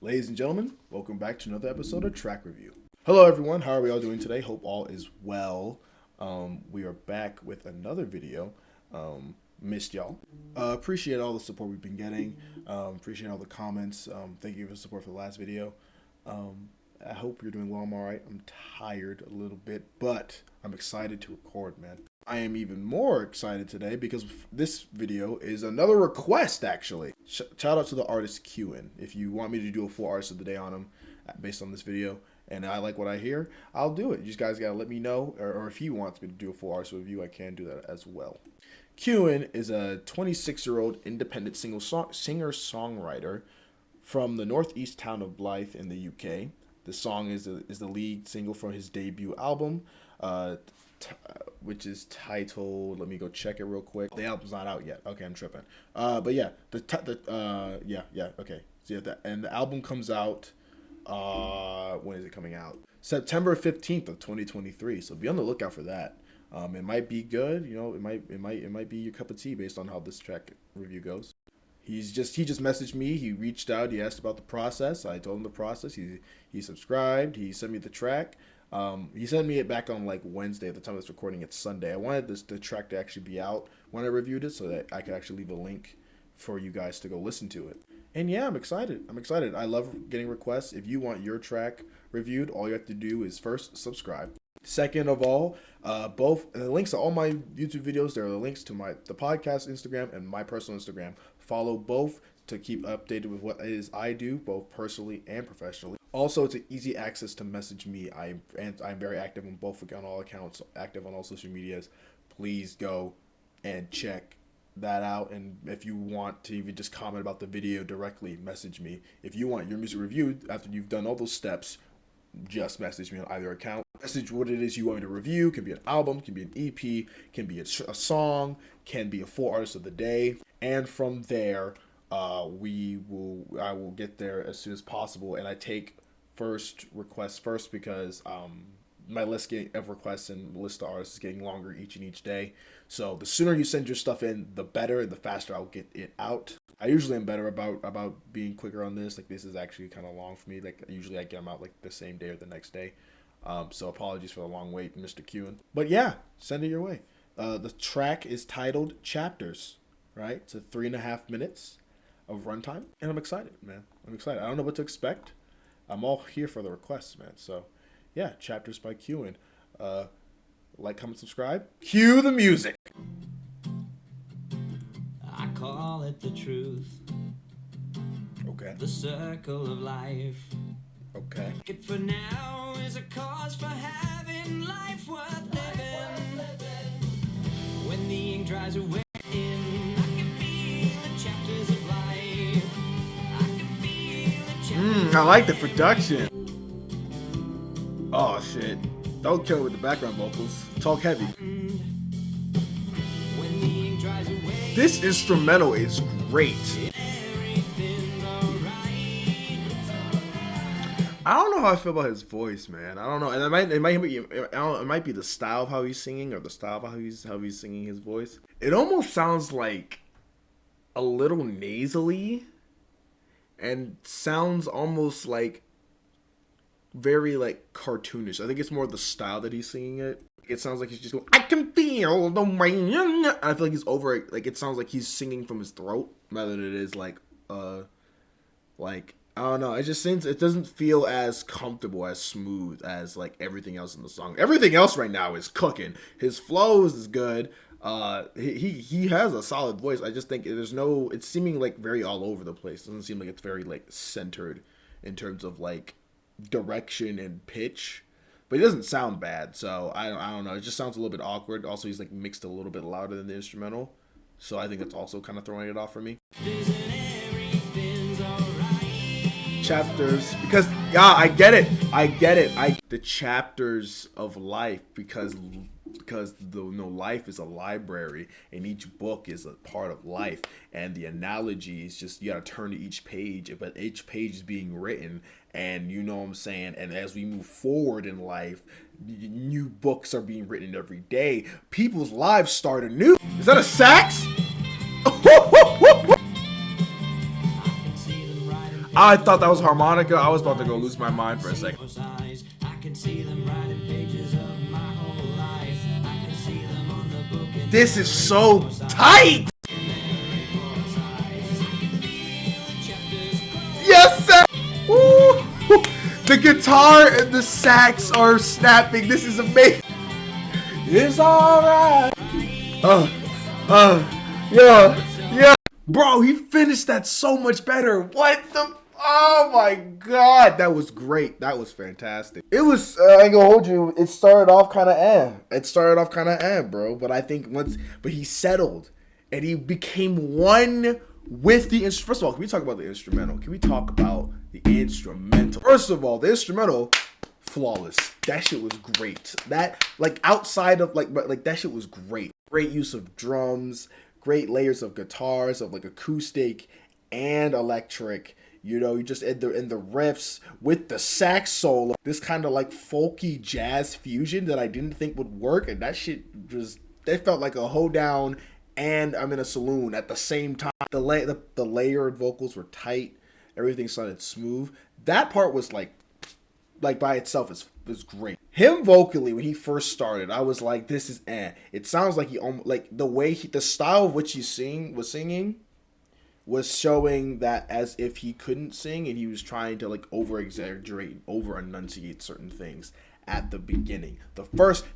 Ladies and gentlemen, welcome back to another episode of Track Review. Hello everyone, how are we all doing today? Hope all is well. We are back with another video. Missed y'all. Appreciate all the support we've been getting. Appreciate all the comments. Thank you for the support for the last video. I hope you're doing well. I'm alright. I'm tired a little bit, but I'm excited to record, man. I am even more excited today because this video is another request, actually. Shout out to the artist Kewen. If you want me to do a full artist of the day on him based on this video, and I like what I hear, I'll do it. You guys gotta let me know, or if he wants me to do a full artist review, I can do that as well. Kewen is a 26-year-old independent singer-songwriter from the northeast town of Blyth in the UK. The song is the lead single from his debut album, which is titled. Let me go check it real quick. The album's not out yet. Okay, I'm tripping. But yeah, okay. So yeah, and the album comes out. When is it coming out? September 15th of 2023. So be on the lookout for that. It might be good. You know, it might be your cup of tea based on how this track review goes. He just messaged me. He reached out. He asked about the process. I told him the process. He subscribed. He sent me the track. He sent me it back on like Wednesday. At the time of this recording, it's Sunday. I wanted the track to actually be out when I reviewed it, so that I could actually leave a link for you guys to go listen to it. And yeah, I'm excited. I love getting requests. If you want your track reviewed, all you have to do is first subscribe. Second of all, both the links to all my YouTube videos. There are the links to the podcast Instagram and my personal Instagram. Follow both to keep updated with what it is I do, both personally and professionally. Also, it's an easy access to message me. I'm very active on all accounts, active on all social medias. Please go and check that out. And if you want to even just comment about the video directly, message me. If you want your music reviewed after you've done all those steps, just message me on either account. Message what it is you want me to review. Can be an album, can be an EP, can be a song, can be a full artist of the day. And from there, I will get there as soon as possible. And I take requests first because my list of requests and list of artists is getting longer each day. So the sooner you send your stuff in, the better, the faster I'll get it out. I usually am better about being quicker on this. Like, this is actually kind of long for me. Like, usually I get them out like the same day or the next day. So apologies for the long wait, Mr. Kewen. But yeah, send it your way. The track is titled Chapters, right? It's 3.5 minutes of runtime. And I'm excited, man. I'm excited. I don't know what to expect. I'm all here for the requests, man. So yeah, Chapters by Kewen. Like, comment, subscribe. Cue the music. I call it the truth. Okay. The circle of life. Okay. It for now is a cause for having life worth living. When the ink dries away, I can feel the chapters of life. I can feel the chapters. I like the production. Oh shit. Don't kill me with the background vocals. Talk heavy. When the ink dries away, This instrumental is great. everything's alright. I don't know how I feel about his voice, man. I don't know, and it might be the style of how he's singing, or the style of how he's singing his voice. It almost sounds like a little nasally, and sounds almost like very like cartoonish. I think it's more the style that he's singing it. It sounds like he's just going, I can feel the rain. And I feel like he's over it. Like, it sounds like he's singing from his throat rather than it is like I don't know. It just seems, it doesn't feel as comfortable, as smooth as like everything else in the song. Everything else right now is cooking. His flows is good. He has a solid voice. I just think it's seeming like very all over the place. It doesn't seem like it's very like centered in terms of like direction and pitch. But he doesn't sound bad, so I don't know. It just sounds a little bit awkward. Also, he's like mixed a little bit louder than the instrumental, so I think that's also kind of throwing it off for me. Everything's alright. Chapters, because yeah, I get it. The chapters of life, because life is a library, and each book is a part of life, and the analogy is just you gotta turn to each page, but each page is being written, and you know what I'm saying. And as we move forward in life, new books are being written every day. People's lives start anew. Is that a sax? I thought that was harmonica. I was about to go lose my mind for a second. I can see them writing pages of my whole life. I can see them on the book. This is so tight. Yes, sir. Woo. The guitar and the sax are snapping. This is amazing. It's alright. Yeah. Bro, he finished that so much better. What the? Oh my god, that was great. That was fantastic. It was. I ain't gonna hold you. It started off kind of bro. But I think but he settled, and he became one with the instrument. First of all, can we talk about the instrumental? Can we talk about the instrumental? First of all, the instrumental, flawless. That shit was great. That, like, outside of like that shit was great. Great use of drums. Great layers of guitars, of like acoustic and electric. You know, you just in the riffs with the sax solo, this kind of like folky jazz fusion that I didn't think would work, and that shit just, that felt like a hoedown and I'm in a saloon at the same time. The layered vocals were tight, everything sounded smooth. That part was like by itself is great. Him vocally when he first started, I was like, this is It sounds like he almost, like the way the style of which he was singing was showing that as if he couldn't sing and he was trying to like over exaggerate, over enunciate certain things at the beginning.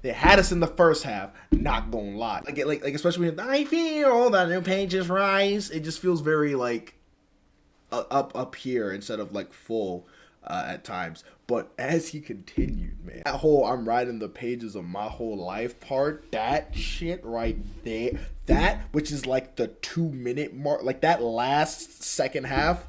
They had us in the first half, not gonna lie. Like especially when I feel that new pages rise, it just feels very like up here instead of like full at times. But as he continued, man, that whole I'm writing the pages of my whole life part, that shit right there, that which is like the 2-minute mark, like that last second half,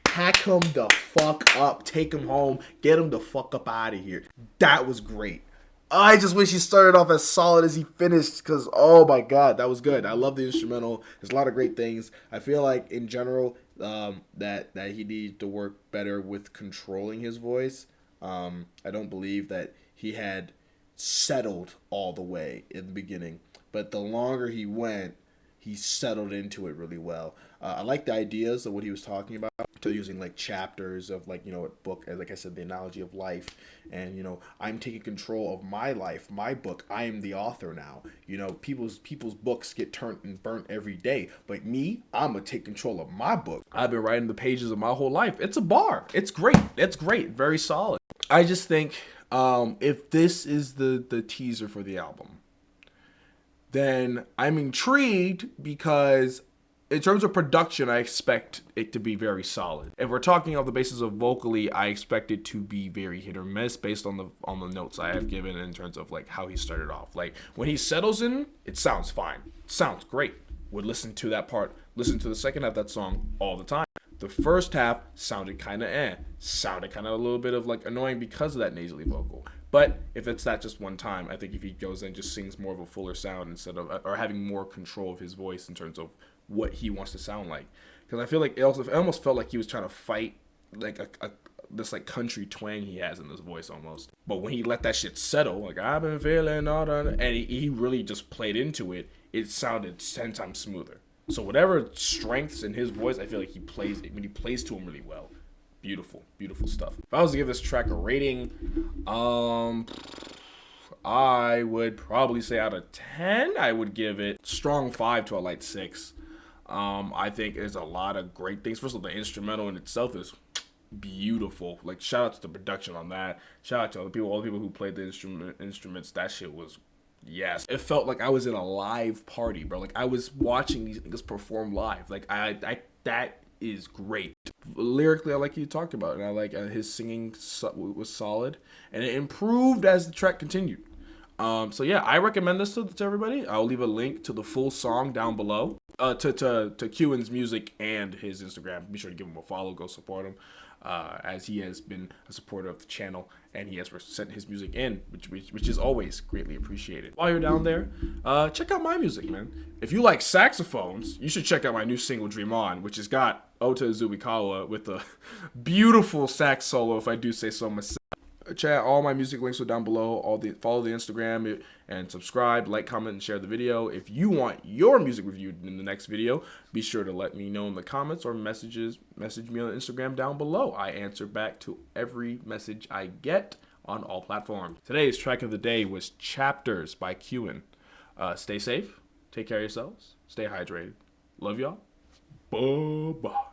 pack him the fuck up, take him home, get him the fuck up out of here. That was great. I just wish he started off as solid as he finished, because oh my god, that was good. I love the instrumental. There's a lot of great things. I feel like in general that he needs to work better with controlling his voice. I don't believe that he had settled all the way in the beginning, but the longer he went, he settled into it really well. I like the ideas of what he was talking about, to using like chapters of like, you know, a book, like I said, the analogy of life, and you know, I'm taking control of my life, my book. I am the author now. You know, people's books get turned and burnt every day, but me, I'm gonna take control of my book. I've been writing the pages of my whole life. It's a bar. It's great. It's great. Very solid. I just think if this is the teaser for the album, then I'm intrigued, because in terms of production, I expect it to be very solid. If we're talking on the basis of vocally, I expect it to be very hit or miss based on the notes I have given in terms of like how he started off. Like when he settles in, it sounds fine. It sounds great. Would listen to that part, listen to the second half of that song all the time. The first half sounded kind of sounded kind of a little bit of like annoying because of that nasally vocal. But if it's that just one time, I think if he goes in and just sings more of a fuller sound instead of, or having more control of his voice in terms of what he wants to sound like. Because I feel like it almost felt like he was trying to fight like this like country twang he has in his voice almost. But when he let that shit settle, like I've been feeling all done, and he really just played into it, it sounded 10 times smoother. So whatever strengths in his voice, I feel like he plays to him really well. Beautiful, beautiful stuff. If I was to give this track a rating, I would probably say out of 10, I would give it strong 5 to a light 6. I think there's a lot of great things. First of all, the instrumental in itself is beautiful. Like, shout out to the production on that. Shout out to all the people who played the instruments. That shit was, yes. It felt like I was in a live party, bro. Like I was watching these niggas perform live. Like that is great. Lyrically, I like you talked about, and I like his singing was solid, and it improved as the track continued. So yeah, I recommend this to everybody. I'll leave a link to the full song down below. To Kewen's music and his Instagram. Be sure to give him a follow. Go support him, as he has been a supporter of the channel and he has sent his music in, which is always greatly appreciated. While you're down there, check out my music, man. If you like saxophones, you should check out my new single "Dream On," which has got Ota Izubikawa with a beautiful sax solo, if I do say so myself. Chat, all my music links are down below. Follow the Instagram and subscribe, like, comment, and share the video. If you want your music reviewed in the next video, be sure to let me know in the comments or message me on Instagram down below. I answer back to every message I get on all platforms. Today's track of the day was Chapters by Kewen. Stay safe, take care of yourselves, stay hydrated. Love y'all. Bye-bye.